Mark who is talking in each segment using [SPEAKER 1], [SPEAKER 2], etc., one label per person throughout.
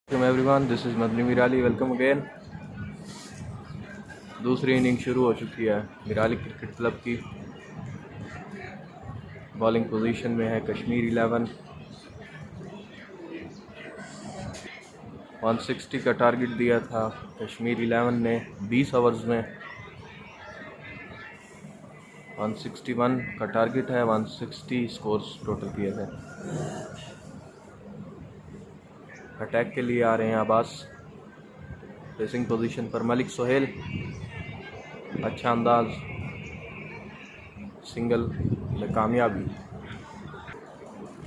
[SPEAKER 1] Welcome everyone, this is Madani Mirali. Welcome again. दूसरी inning शुरू हो चुकी है मिराली क्रिकेट क्लब की। बॉलिंग पोजीशन में है कश्मीर 11। 160 का टारगेट दिया था कश्मीर 11 ने 20 ओवर्स में। 161 का टारगेट है, 160 स्कोर्स टोटल किए थे। अटैक के लिए आ रहे हैं अब्बास। रेसिंग पोजीशन पर मलिक सोहेल। अच्छा अंदाज, सिंगल में कामयाबी।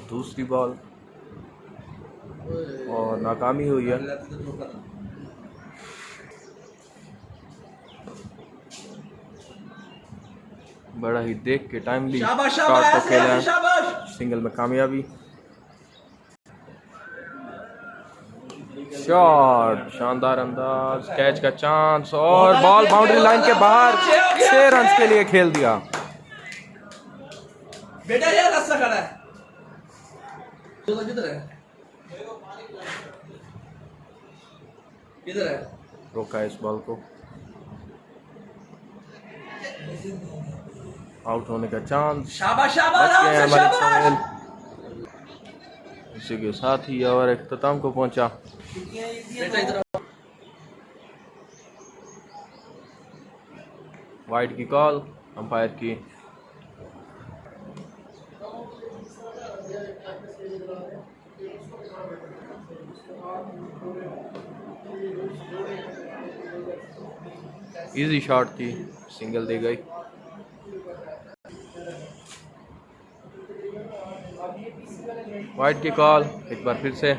[SPEAKER 1] दूसरी बॉल और नाकामी हुई है। बड़ा ही देख के टाइमली शॉट को खेला है, सिंगल में कामयाबी। शॉट, शानदार अंदाज, कैच का चांस और बॉल बाउंड्री लाइन के बाहर। 6 रन के लिए खेल दिया।
[SPEAKER 2] बेटा यार रास्ता खड़ा है। किधर है?
[SPEAKER 1] रोका इस बॉल को। आउट होने का चांस।
[SPEAKER 2] शाबाश शाबाश
[SPEAKER 1] बच गए हैं मलिक
[SPEAKER 2] शाबाश।
[SPEAKER 1] सोहेल। इसी के साथ ही ओवर इख्तिताम को पहुंचा।
[SPEAKER 2] बेटा इधर आओ।
[SPEAKER 1] वाइड की कॉल अंपायर की। इजी शॉट थी, सिंगल दी गई। वाइड की कॉल एक बार फिर से।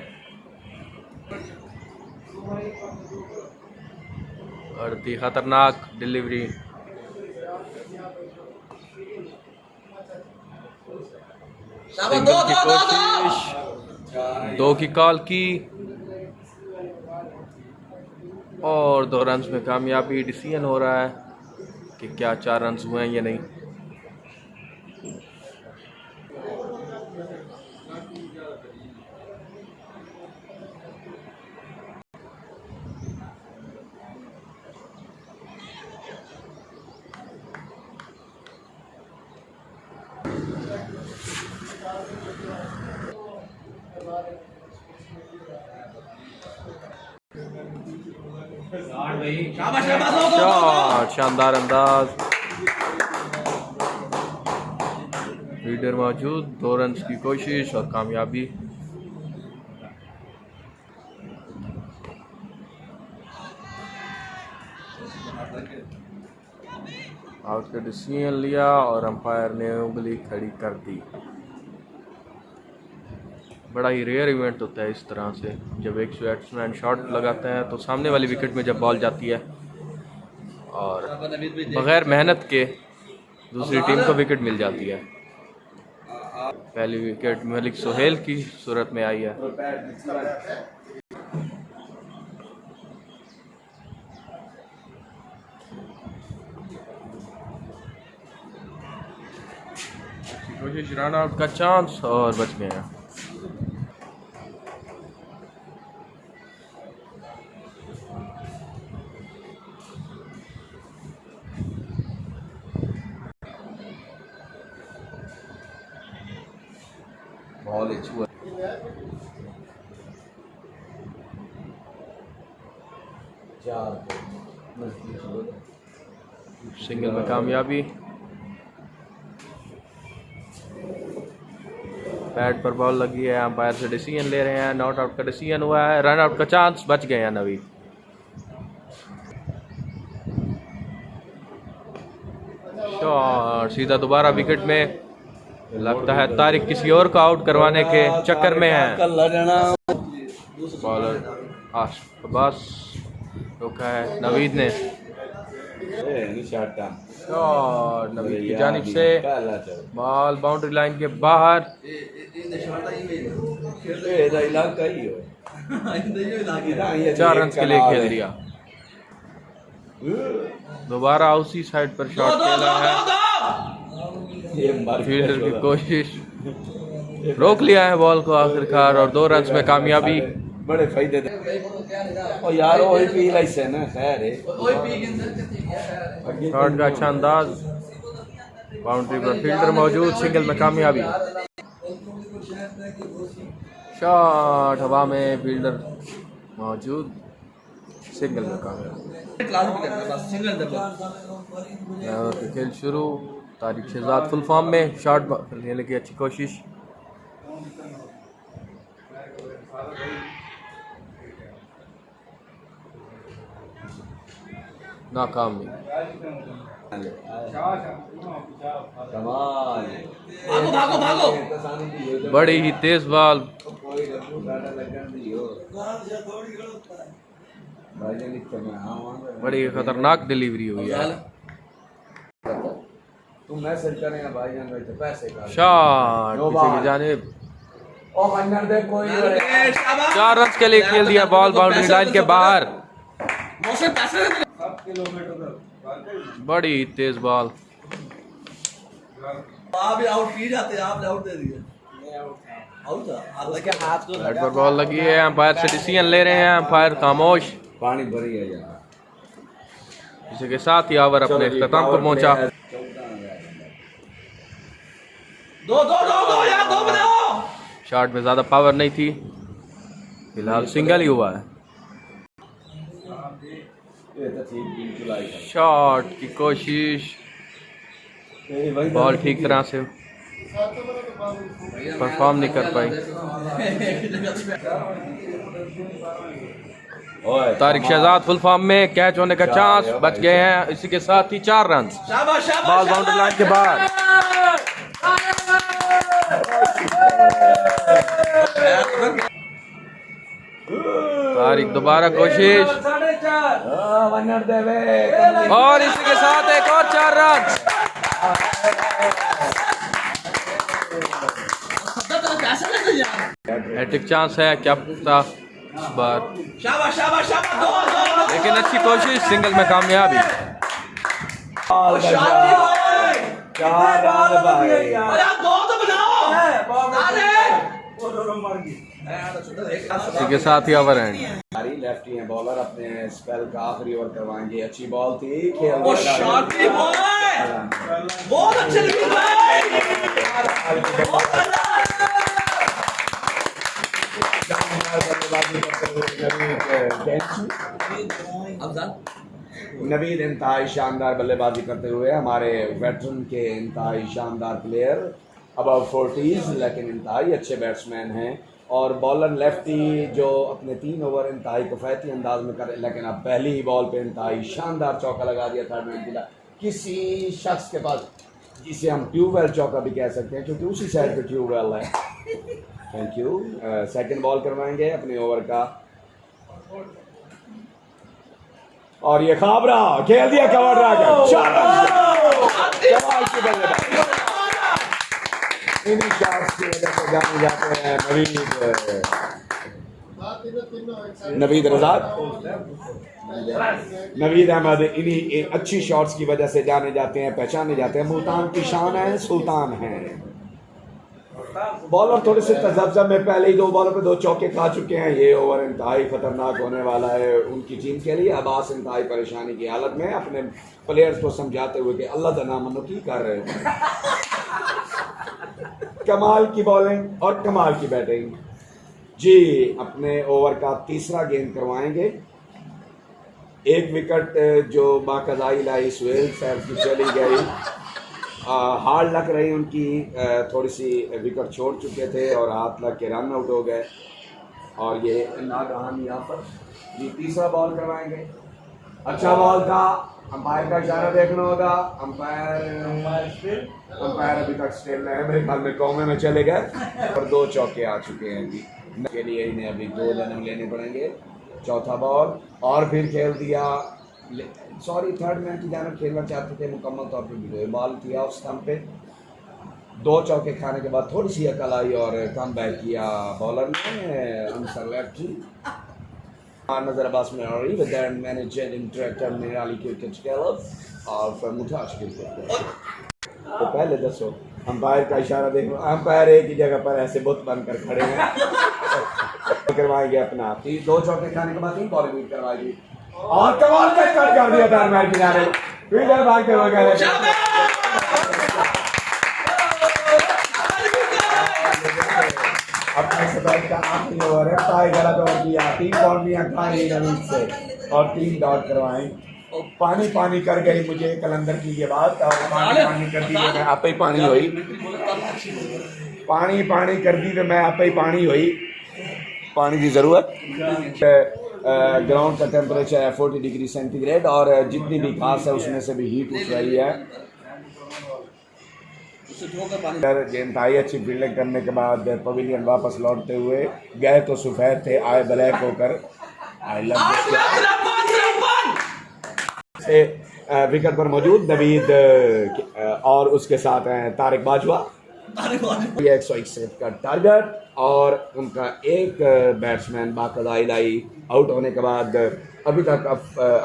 [SPEAKER 1] और थी खतरनाक डिलीवरी। सिंगल की कोशिश, 2 की कॉल की और 2 रन्स में कामयाबी। डिसीजन हो रहा है कि क्या 4 रन्स हुए हैं या नहीं।
[SPEAKER 2] शाबाश शाबाश
[SPEAKER 1] शॉट, शानदार अंदाज। लीडर मौजूद, 2 रन्स की कोशिश और कामयाबी। आउट का डिसीजन लिया और अंपायर ने उंगली खड़ी कर दी। बड़ा ही रेयर इवेंट होता है इस तरह से, जब एक बैट्समैन शॉट लगाता है तो सामने वाली विकेट में जब बॉल जाती है और बगैर मेहनत के दूसरी टीम को विकेट मिल जाती है। पहली विकेट मलिक सोहेल की सूरत में आई है। कोशिश, रन आउट का चांस और बच गए हैं। बॉल छुआ, सिंगल में कामयाबी। पैड पर बॉल लगी है, अंपायर से डिसीजन ले रहे हैं। नॉट आउट का डिसीजन हुआ है, रन आउट का चांस, बच गए हैं नवीद। शॉट, सीधा दोबारा विकेट में। लगता है तारिक किसी और को आउट करवाने के चक्कर में है। बॉलर अब्बास रोका है नवीद ने। और नवीद की जानिब से बॉल बाउंड्री लाइन के बाहर। 4 रन के लिए खेल दिया। दोबारा उसी साइड पर शॉट खेला है। फील्डर की कोशिश, रोक लिया है बॉल को आखिरकार और 2 रन में कामयाबी।
[SPEAKER 3] बड़े फायदे दे ओ यार ओही पी लाइसे ना खैर है
[SPEAKER 2] ओए पी के अंदर के ठीक है
[SPEAKER 1] शॉट का अच्छा अंदाज, बाउंड्री पर फील्डर मौजूद, सिंगल में कामयाबी। शॉट हवा में, फील्डर मौजूद, सिंगल में कामयाबी।
[SPEAKER 2] क्लास भी करना बस सिंगल डबल
[SPEAKER 1] ओवर का खेल शुरू। तारिक शहजाद फुल फॉर्म में, शॉट लेने की अच्छी कोशिश, नाकामी।
[SPEAKER 3] कमाल
[SPEAKER 2] भागो भागो भागो
[SPEAKER 1] बड़ी ही तेज बॉल, बड़ी खतरनाक डिलीवरी हुई है।
[SPEAKER 3] तुम मैसेज करें भाईजान भाई पैसे का
[SPEAKER 1] शॉट पीछे की जानिब,
[SPEAKER 3] ओ अंदर दे कोई
[SPEAKER 1] 4 रन के लिए खेल दिया बॉल बाउंड्री लाइन के बाहर।
[SPEAKER 2] मौसम पैसे
[SPEAKER 1] बड़ी तेज बॉल,
[SPEAKER 2] आप भी आउट पी जाते हैं, आपने आउट दे दिया। आउट था आप उसके हाथ को
[SPEAKER 1] बैट पर बॉल लगी है, अंपायर से डिसीजन ले रहे हैं, अंपायर खामोश।
[SPEAKER 3] पानी भरी है यार।
[SPEAKER 1] इसी के साथ ही ओवर अपने इख्तिताम पर पहुंचा।
[SPEAKER 2] दो दो दो दो यार दो बनाओ।
[SPEAKER 1] शॉट में ज़्यादा पावर नहीं थी, फिलहाल सिंगल ही हुआ है। शॉट की कोशिश, बॉल ठीक तरह से परफॉर्म नहीं कर पाई। तारिक शहजाद फुल फॉर्म में, कैच होने का चांस, बच गए हैं। इसी के साथ ही 4 रन,
[SPEAKER 2] शाबाश शाबाश
[SPEAKER 1] बॉल बाउंड्री लाइन के बाहर। तारिक दोबारा कोशिश, और इसी के साथ एक और 4 रन। हैट्रिक चांस है, क्या पता इस बार,
[SPEAKER 2] शाबाश शाबाश शाबाश दो दो
[SPEAKER 1] लेकिन अच्छी कोशिश, सिंगल में कामयाबी।
[SPEAKER 2] शाबाश भाई अरे आप दो तो बनाओ। अरे
[SPEAKER 1] इसी के साथ ही ओवर एंड।
[SPEAKER 3] लेफ्टी हैं बॉलर अपने स्पेल का आखिरी ओवर करवाएंगे। अच्छी बॉल थी, खेल
[SPEAKER 2] वो शॉट भी बहुत अच्छे लगे भाई।
[SPEAKER 3] नवीद इंतहाई शानदार बल्लेबाजी करते हुए, हमारे वेटरन के इंतहाई शानदार प्लेयर, अबव 40s लेकिन इंतहाई अच्छे बैट्समैन हैं। और बॉलर लेफ्टी जो अपने 3 ओवर इंतहाई कफायती अंदाज में करे, लेकिन अब पहली ही बॉल पे इंतहाई शानदार चौका लगा दिया था। किसी शख्स के पास, जिसे हम ट्यूबवेल चौका भी कह सकते हैं क्योंकि उसी साइड पे ट्यूबवेल है। Thank you. सेकंड बॉल करवाएंगे अपने ओवर का, और ये खाबरा खेल दिया कवर ड्रैगन। कमाल की बल्लेबाजी, इन्हीं शॉट्स की वजह से जाने जाते हैं नवीद रजा, नवीद अहमद। इन्हीं अच्छी शॉट्स की वजह से जाने जाते हैं, पहचाने जाते हैं। मुल्तान की शान है, सुल्तान है। बॉलर थोड़े से तजब्जा में पहले ही 2 बॉलों पे 2 चौके खा चुके हैं। ये ओवर इंतहाई खतरनाक होने वाला है उनकी टीम के लिए। अब्बास इंतहाई परेशानी की हालत में अपने प्लेयर्स को समझाते हुए कि अल्लाह का नाम मनो की कर रहे हो। कमाल की बॉलिंग और कमाल की बैटिंग जी। अपने ओवर का तीसरा गेंद करवाएंगे। एक विकेट जो बाकायदा लाई सुहेल साहब की चली गई, हार्ड लग रही उनकी, थोड़ी सी विकेट छोड़ चुके थे और हाथ लग के रन आउट हो गए। और ये नागहान यहाँ पर जी तीसरा बॉल करवाएंगे। अच्छा बॉल था, अंपायर का इशारा देखना होगा। अंपायर अभी तक स्टिल है, मेरे ख्याल में कौमे में चले गए और 2 चौके आ चुके हैं जी के लिए। इन्हें अभी 2 रन लेने पड़ेंगे। चौथा बॉल और फिर खेल दिया, सॉरी थर्ड मैन की जानब खेलना चाहते थे, मुकम्मल तौर पर बॉल थी ऑफ स्टंप पे। 2 चौके खाने के बाद थोड़ी सी अकल आई और कम बैक किया बॉलर ने अंसर लेफ्टी। नजर अब्बास में मैनेजर डायरेक्टर मेराली क्रिकेट क्लब और मुताश क्रिकेट। तो पहले दसो अंपायर का इशारा देखो, अंपायर एक ही जगह पर ऐसे बुत बनकर खड़े हैं। करवाएंगे अपना 2 चौके खाने के बाद 3 बॉल बीट करवाएगी और कमाल का कट कर दिया था मैच किनारे, फील्डर भागते हुए गए। अपने सफेद का आखिरी ओवर है, टाई गलत ओवर किया, 3 बाउंड्रियां खाई नवीद से और 3 डॉट करवाई। पानी पानी कर गई मुझे कलंदर की ये बात, और पानी पानी कर दी मैं आप ही पानी हुई, पानी पानी कर दी तो मैं आप ही पानी हुई। पानी की ज़रूरत, ग्राउंड का टेम्परेचर है 40 डिग्री सेंटीग्रेड और जितनी भी घास है उसमें से भी हीट उठ रही है। इंतहाई अच्छी फील्डिंग करने के बाद पवेलियन वापस लौटते हुए गए तो सफ़ेद थे, आए ब्लैक होकर। विकेट पर मौजूद नवीद और उसके साथ हैं तारिक बाजवा। 161 का टारगेट और उनका एक बैट्समैन बाकायदा इलाही आउट होने के बाद अभी तक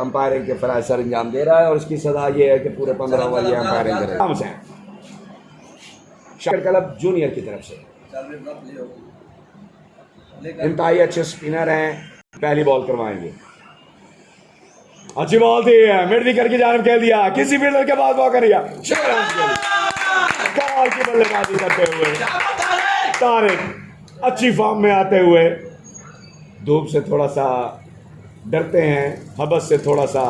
[SPEAKER 3] अंपायरिंग के फराज सर अंजाम दे रहा है और इसकी सजा ये है कि पूरे 15 ओवर ये अंपायरिंग कर रहे हैं। शाकिर क्लब जूनियर की तरफ से इंतहाई अच्छे स्पिनर हैं, पहली बॉल करवाएंगे। अच्छी बॉल थी, मिड विकेट की जानब खेल दिया, किसी फील्डर के पास बॉल कर दिया, कमाल की बल्लेबाजी करते हुए तारिक अच्छी फॉर्म में आते हुए। धूप से थोड़ा सा डरते हैं, हबस से थोड़ा सा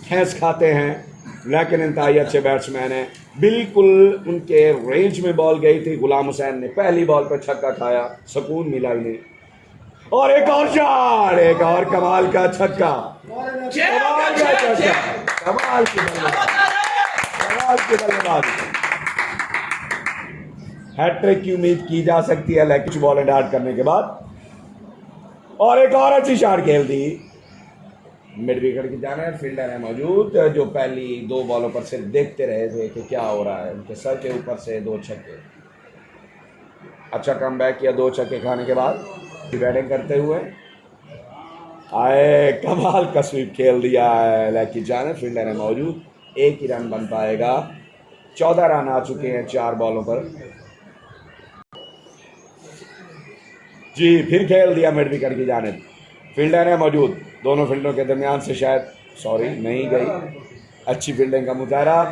[SPEAKER 3] ठेस खाते हैं, लेकिन इंतहाई अच्छे बैट्समैन हैं। बिल्कुल उनके रेंज में बॉल गई थी, गुलाम हुसैन ने पहली बॉल पर छक्का खाया, सुकून मिला इन्हें। और एक और शॉट, एक और कमाल का छक्का, कमाल की बल्लेबाजी। हैट्रिक की उम्मीद की जा सकती है लेकिन बॉल डार्ट करने के बाद, और एक और अच्छी शॉट खेल दी मिड विकेट की जानिब। फील्डर है मौजूद जो पहली 2 बॉलों पर सिर्फ देखते रहे थे कि क्या हो रहा है, उनके सर के ऊपर से 2 छक्के। अच्छा कम बैक किया 2 छक्के खाने के बाद, बैटिंग करते हुए आए, कमाल का स्वीप खेल दिया है लेग की जानिब। फील्डर है मौजूद, 1 ही रन बन पाएगा, 14 रन आ चुके हैं 4 बॉलों पर। जी फिर खेल दिया मिड विकेट की जानिब, फील्डर है मौजूद, दोनों फील्डरों के दरमियान से शायद नहीं गई, अच्छी फील्डिंग का मुजाहरा।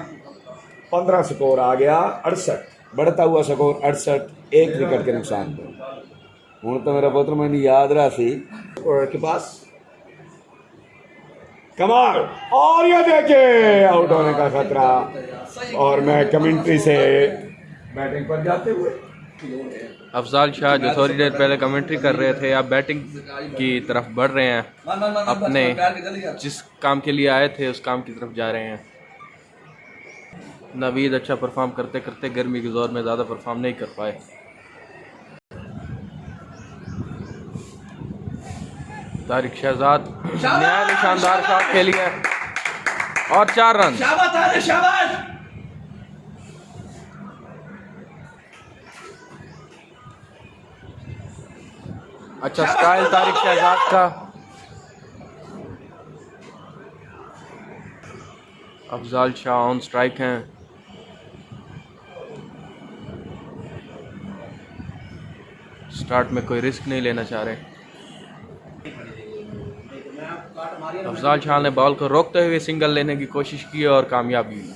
[SPEAKER 3] 15 स्कोर आ गया, 68 बढ़ता हुआ स्कोर 68, 1 विकेट के नुकसान पर। हूँ तो मेरा पुत्र मैंने याद रहा सी के पास कमाल, और ये देखे आउट होने का खतरा, और मैं कमेंट्री से बैटिंग पर जाते हुए
[SPEAKER 1] अफजाल शाह जो थोड़ी देर पहले कमेंट्री कर रहे थे, आप बैटिंग की तरफ बढ़ रहे हैं, अपने जिस काम के लिए आए थे उस काम की तरफ जा रहे हैं। नवीद अच्छा परफॉर्म करते करते गर्मी के जोर में ज़्यादा परफॉर्म नहीं कर पाए। तारिक शहजाद नया शानदार शॉट खेली है और 4 रन। अच्छा स्टाइल तारिक शहजाद का। अफजाल शाह ऑन स्ट्राइक हैं। स्टार्ट में कोई रिस्क नहीं लेना चाह रहे। अफजाल शाह ने बॉल को रोकते हुए सिंगल लेने की कोशिश की और कामयाबी हुई।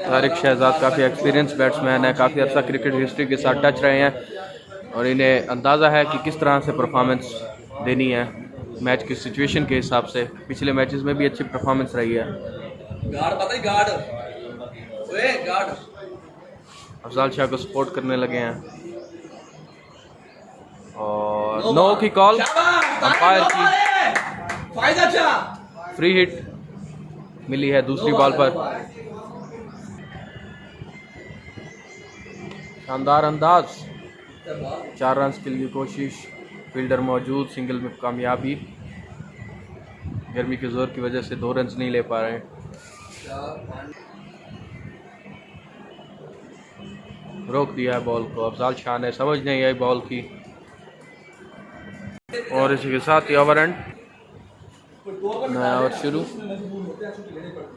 [SPEAKER 1] तारिक शहजाद काफ़ी एक्सपीरियंस बैट्समैन है, काफ़ी अर्सा क्रिकेट हिस्ट्री के साथ टच रहे हैं और इन्हें अंदाज़ा है कि किस तरह से परफॉर्मेंस देनी है मैच की सिचुएशन के हिसाब से। पिछले मैचेस में भी अच्छी परफॉर्मेंस रही है। अफजाल शाह को सपोर्ट करने लगे हैं और नो की कॉल अंपायर की, फ्री हिट मिली है दूसरी बॉल पर। शानदार अंदाज, 4 रन के लिए कोशिश, फील्डर मौजूद, सिंगल में कामयाबी। गर्मी के जोर की वजह से 2 रन नहीं ले पा रहे हैं। रोक दिया है बॉल को, अफजाल शाह ने समझ नहीं आई बॉल की और इसी के साथ ही ओवर एंड, नया ओवर शुरू।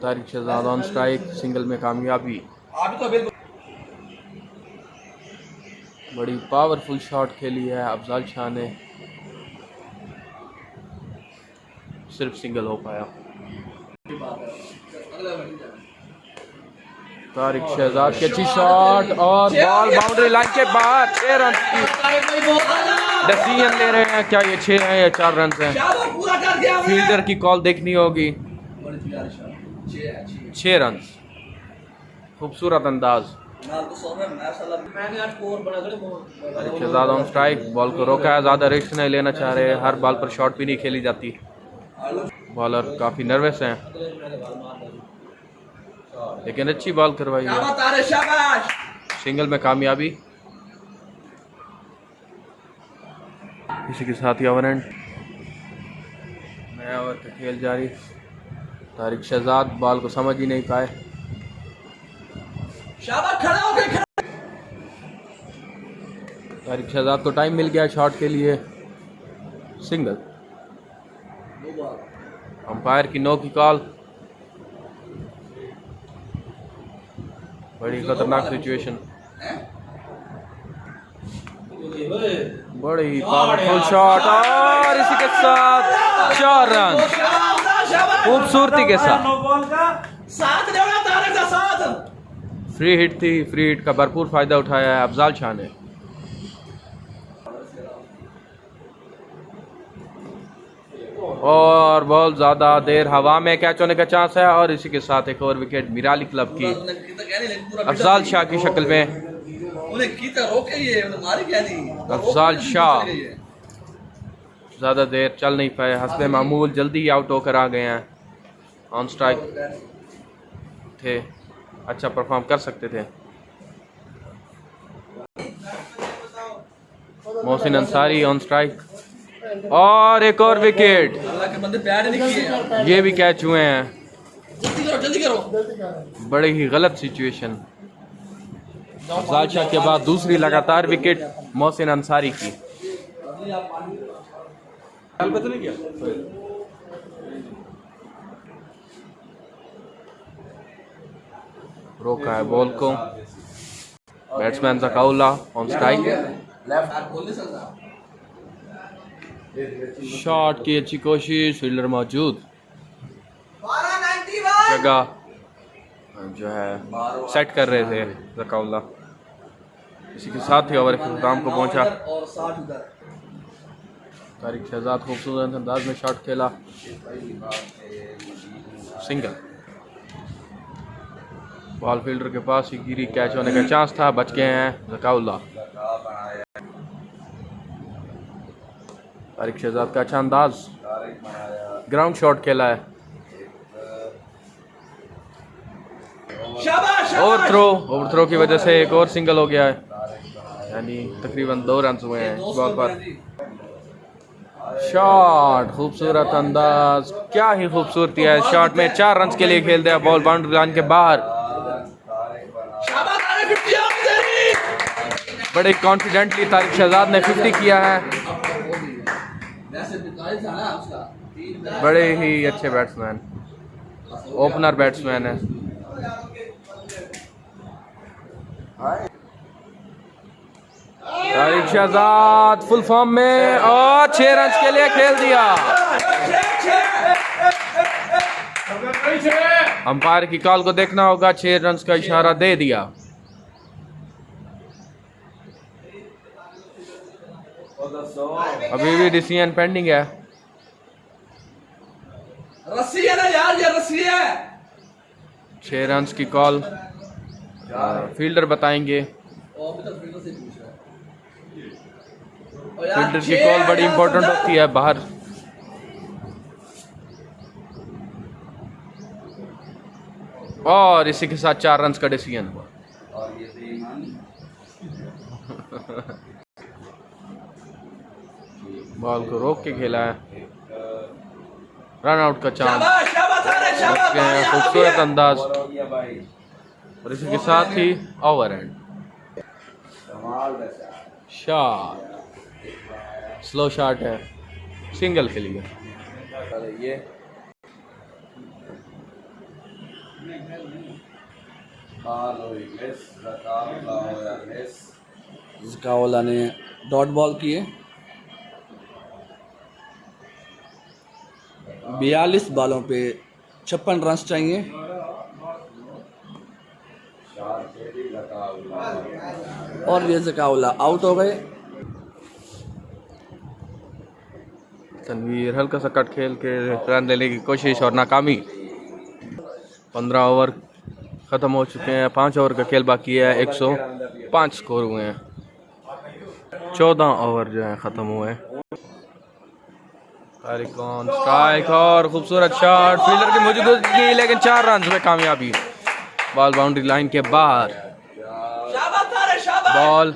[SPEAKER 1] Tariq Shahzad on strike, single में कामयाबी।
[SPEAKER 2] आप तो बिल्कुल
[SPEAKER 1] बड़ी पावरफुल शॉट खेली है अफजाल शाह ने, सिर्फ सिंगल हो पाया। तारिक शहजाद की अच्छी शॉट और बॉल बाउंड्री लाइन के बाहर। 6 रन की डिसीजन ले रहे हैं, क्या ये 6 हैं या 4 रन हैं?
[SPEAKER 2] पूरा कर दिया
[SPEAKER 1] फील्डर की कॉल देखनी होगी। 6 रन, खूबसूरत अंदाज। शहजाद ऑन स्ट्राइक, बॉल को रोका है, ज़्यादा रिस्क नहीं लेना चाह रहे, हर बॉल पर शॉट भी नहीं खेली जाती। बॉलर काफ़ी नर्वस हैं, लेकिन अच्छी बॉल करवाई है। सिंगल में कामयाबी। इसी के साथ ही ओवर एंड, नया ओवर का खेल जारी। तारिक शहजाद बॉल को समझ ही नहीं पाए। तारिक शहजाद को टाइम मिल गया शॉट के लिए। सिंगल। अंपायर की नो की कॉल। बड़ी खतरनाक सिचुएशन, बड़ी पावरफुल शॉट और इसी के साथ 4 रन खूबसूरती के साथ। फ्री हिट थी, फ्री हिट का भरपूर फायदा उठाया है अफजाल शाह ने। और बॉल ज़्यादा देर हवा में कैच होने का चांस है और इसी के साथ एक और विकेट मिराली क्लब की अफजाल शाह की शक्ल में। अफजाल शाह ज़्यादा देर चल नहीं पाए, हस्बे मामूल जल्दी ही आउट होकर आ गए हैं। ऑन स्ट्राइक थे, अच्छा परफॉर्म कर सकते थे। मोहसिन अंसारी ऑन स्ट्राइक और एक और विकेट। ये भी कैच हुए हैं।
[SPEAKER 2] जल्दी करो।
[SPEAKER 1] बड़ी ही गलत सिचुएशन। अफजाल शाह के बाद दूसरी लगातार विकेट मोहसिन अंसारी की। रोका है बॉल को। Batsman Zakaullah on strike. Shot की अच्छी कोशिश, फील्डर मौजूद, जगह जो है सेट कर रहे थे जकाउल्ला। इसी के साथ ही ओवर के अख्ताम को पहुंचा। तारिक शहजाद खूबसूरत अंदाज में शॉट खेला, सिंगल। बॉल फील्डर के पास ही गिरी, कैच होने का चांस था, बच गए हैं जकाउल्ला। तारिक शहजाद का अच्छा अंदाज, ग्राउंड शॉट खेला है। ओवर थ्रो की वजह से एक और सिंगल हो गया है, यानी तकरीबन 2 रन हुए हैं इस बॉल पर। शॉट, खूबसूरत अंदाज, क्या ही खूबसूरती है शॉट में। 4 रन के लिए खेल दिया, बॉल बाउंड्री लाइन के बाहर। बड़े कॉन्फिडेंटली तारिक शहजाद ने 50 किया है। बड़े ही अच्छे बैट्समैन, ओपनर बैट्समैन है। तारिक शहजाद फुल फॉर्म में और 6 रन के लिए खेल दिया। अंपायर की कॉल को देखना होगा, 6 रन का इशारा दे दिया। अभी भी डिसीजन पेंडिंग है।
[SPEAKER 2] रस्सी है ना यार, ये रस्सी है।
[SPEAKER 1] 6 रन की कॉल फील्डर बताएंगे। फील्डर की कॉल बड़ी इंपॉर्टेंट होती है बाहर। और इसी के साथ 4 रन का डिसीजन हुआ। बॉल को रोक के खेला है, रन आउट का चांस, खूबसूरत अंदाज। और इसी के साथ ही over end. Shot, slow shot है, सिंगल के लिए। ये
[SPEAKER 2] ज़काउल्लाह ने डॉट बॉल किए। 42 बॉलों पे 56 रन चाहिए। और ये ज़काउल्लाह आउट हो गए।
[SPEAKER 1] तनवीर हल्का सा कट खेल के रन लेने की कोशिश और नाकामी। 15 ओवर ख़त्म हो चुके हैं, 5 ओवर का खेल बाकी है। 105 स्कोर हुए हैं, 14 ओवर जो हैं ख़त्म हुए हैं। तारिक ऑन स्ट्राइक और खूबसूरत शॉट, फील्डर की मौजूदगी, लेकिन 4 रन में कामयाबी। बॉल बाउंड्री लाइन के बाहर। बॉल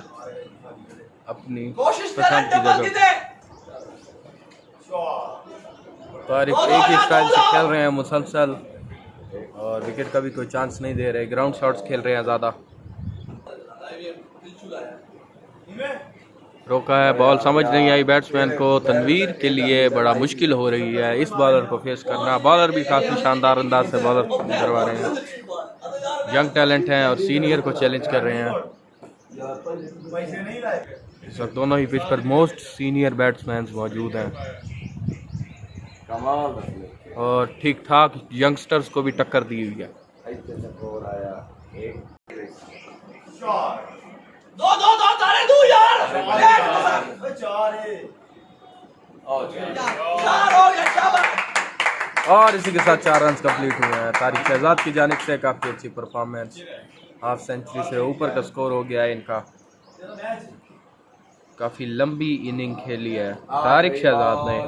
[SPEAKER 1] अपनी पसंद की जगह। तारिक एक ही स्टाइल से खेल रहे हैं मुसलसल, और विकेट का भी कोई चांस नहीं दे रहे। ग्राउंड शॉट्स खेल रहे हैं ज़्यादा। रोका है, बॉल समझ नहीं आई बैट्समैन को। तनवीर के लिए बड़ा मुश्किल हो रही है इस बॉलर को फेस करना। बॉलर भी काफ़ी शानदार अंदाज से बॉलर करवा रहे हैं। यंग टैलेंट हैं और सीनियर को चैलेंज कर रहे हैं। इस वक्त दोनों ही पिच पर मोस्ट सीनियर बैट्समैन मौजूद हैं और ठीक ठाक यंगस्टर्स को भी टक्कर दी हुई है। और इसी के साथ 4 रन कंप्लीट हुए हैं। तारिक शहजाद की जानिब से काफ़ी अच्छी परफॉर्मेंस। हाफ सेंचुरी से ऊपर का स्कोर हो गया है इनका। काफ़ी लंबी इनिंग खेली है तारिक शहजाद ने।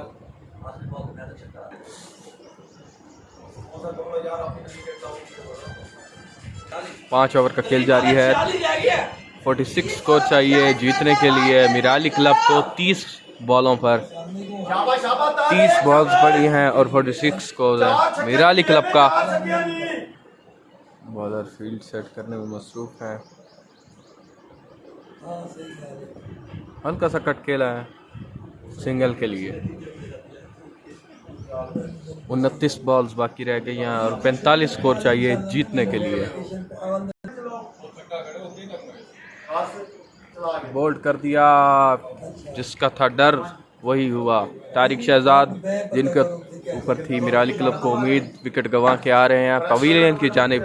[SPEAKER 1] पाँच ओवर का खेल जारी है। 46 स्कोर चाहिए जीतने के लिए। मिराली क्लब को 30 बॉलों पर 30 बॉल्स पड़ी हैं और 46 स्कोर है। मिराली क्लब का बॉलर फील्ड सेट करने में मसरूफ है। हल्का सा कट खेला है सिंगल के लिए। 29 बॉल्स बाकी रह गई हैं और 45 स्कोर चाहिए जीतने के लिए। बोल्ड कर दिया, जिसका था डर वही हुआ। तारिक शहजाद जिनके ऊपर थी मिराली क्लब को उम्मीद, विकेट गंवा के आ रहे हैं पवेलियन की जानिब।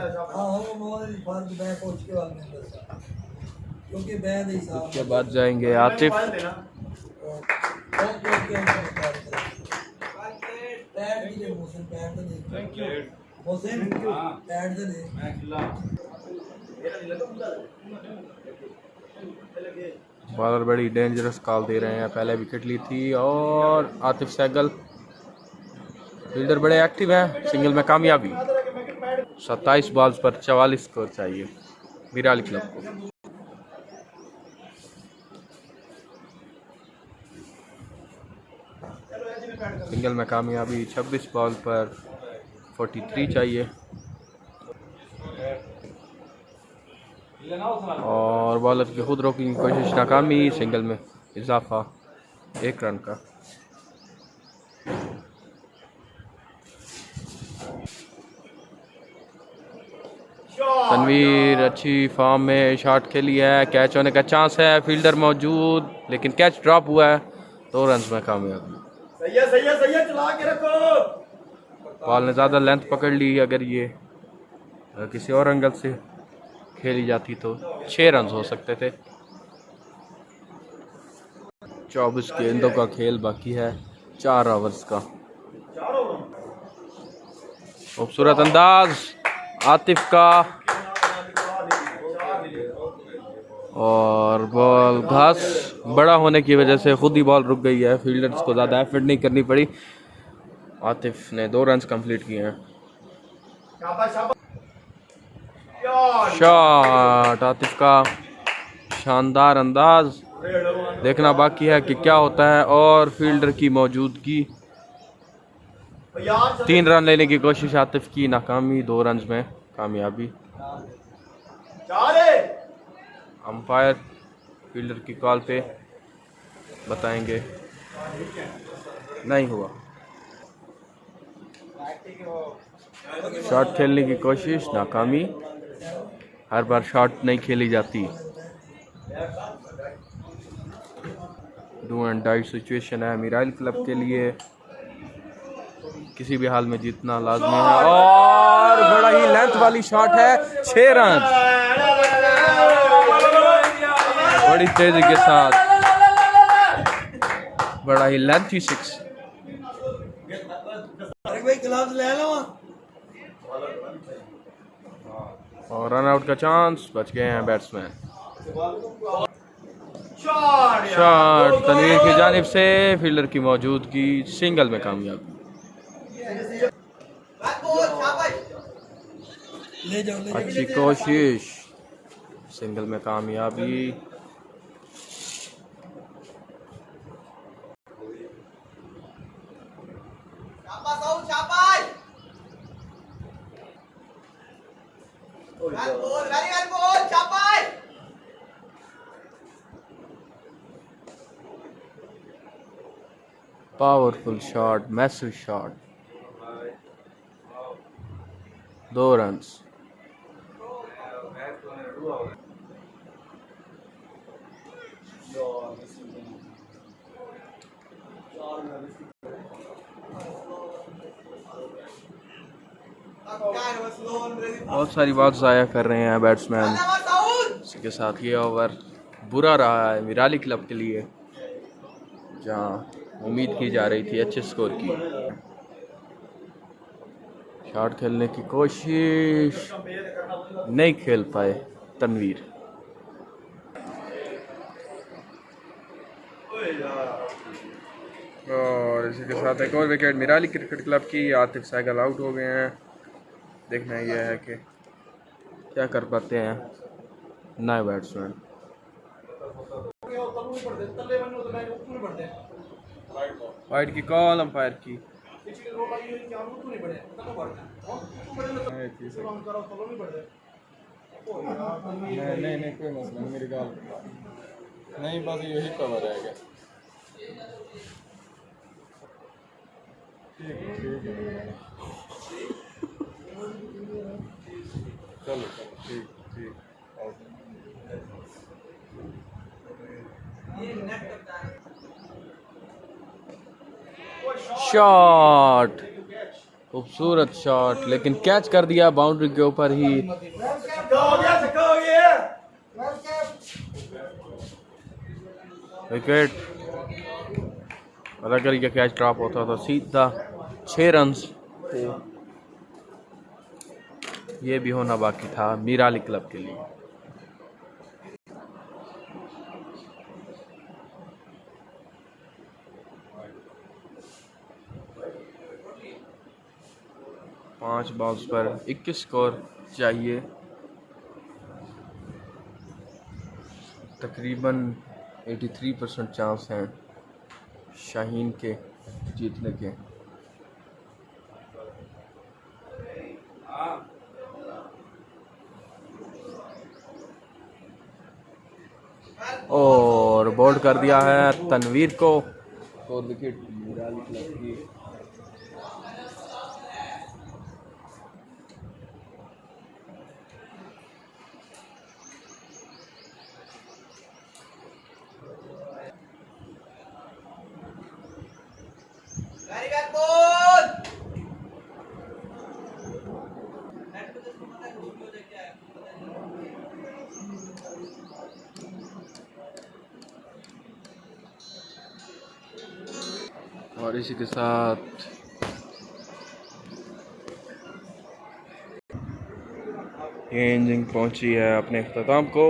[SPEAKER 1] उसके बाद जाएंगे आतिफ। बॉलर बड़ी डेंजरस कॉल दे रहे हैं। पहले विकेट ली थी और आतिफ सहगल फील्डर बड़े एक्टिव हैं। सिंगल में कामयाबी। 27 बॉल्स पर 44 स्कोर चाहिए मिराली क्लब को। सिंगल में कामयाबी। 26 बॉल पर 43 चाहिए और बॉलर की खुद रोकने की कोशिश नाकामी। सिंगल में इजाफा 1 रन का। तनवीर अच्छी फॉर्म में शॉट खेली है। कैच होने का चांस है, फील्डर मौजूद, लेकिन कैच ड्रॉप हुआ है। 2 रन में कामयाबी।
[SPEAKER 2] सही है, चला के रखो।
[SPEAKER 1] बॉल ने ज़्यादा लेंथ पकड़ ली। अगर ये किसी और एंगल से खेली जाती तो 6 रन हो सकते थे। 24 गेंदों का खेल बाकी है, 4 ओवर्स का। खूबसूरत अंदाज आतिफ का और बॉल घास बड़ा होने की वजह से खुद ही बॉल रुक गई है। फील्डर्स को ज़्यादा एफर्ट नहीं करनी पड़ी। आतिफ ने 2 रन कंप्लीट किए हैं। शॉट आतिफ का शानदार अंदाज। देखना बाकी है कि क्या होता है। और फील्डर की मौजूदगी। 3 रन लेने की कोशिश आतिफ की, नाकामी। 2 रन में कामयाबी। अंपायर फील्डर की कॉल पे बताएंगे। नहीं हुआ। शॉट खेलने की कोशिश नाकामी। हर बार शॉट नहीं खेली जाती। डू एंड डाई सिचुएशन है मिराइल क्लब के लिए, किसी भी हाल में जीतना लाजमी है। और बड़ा ही लेंथ वाली शॉट है, 6 रन बड़ी तेजी के साथ, बड़ा ही लेंथी 6। और रन आउट का चांस, बच गए हैं बैट्समैन। शॉट तनवीर की जानिब से, फील्डर की मौजूदगी, सिंगल में कामयाबी। अच्छी कोशिश, सिंगल में कामयाबी। Powerful shot, massive shot, 2 runs. बहुत सारी बात ज़ाया कर रहे हैं बैट्समैन। इसी के साथ ये ओवर बुरा रहा है मिराली क्लब के लिए, जहाँ उम्मीद की जा रही थी अच्छे स्कोर की। शॉट खेलने की कोशिश, नहीं खेल पाए तनवीर। और इसी के साथ एक और विकेट मिराली क्रिकेट क्लब की। आतिफ सहगल आउट हो गए हैं। देखना यह है कि क्या कर पाते हैं नए बैट्समैन। वाइड की कॉल अंपायर की।
[SPEAKER 4] नहीं कोई मसला नहीं, मेरी गाल नहीं, बस यही कवर रहेगा। ठीक है चलो ठीक
[SPEAKER 1] शॉट, खूबसूरत शॉट, लेकिन कैच कर दिया बाउंड्री के ऊपर ही। विकेट, अगर ये कैच ड्रॉप होता तो सीधा 6 रन्स थे। ये भी होना बाकी था मिराली क्लब के लिए। पाँच बॉल्स पर 21 स्कोर चाहिए। तकरीबन 83% चांस हैं शाहीन के जीतने के। और बोल्ड कर दिया है तनवीर को। 4 विकेट मिराली क्लब की। और इसी के साथ ये इनिंग पहुंची है अपने अख्ताम को।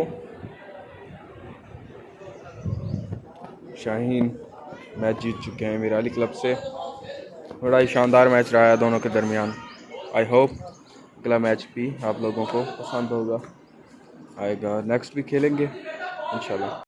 [SPEAKER 1] शाहीन मैच जीत चुके हैं मिराली क्लब से। बड़ा ही शानदार मैच रहा है दोनों के दरमियान। आई होप अगला मैच भी आप लोगों को पसंद होगा, आएगा। नेक्स्ट भी खेलेंगे इंशाल्लाह।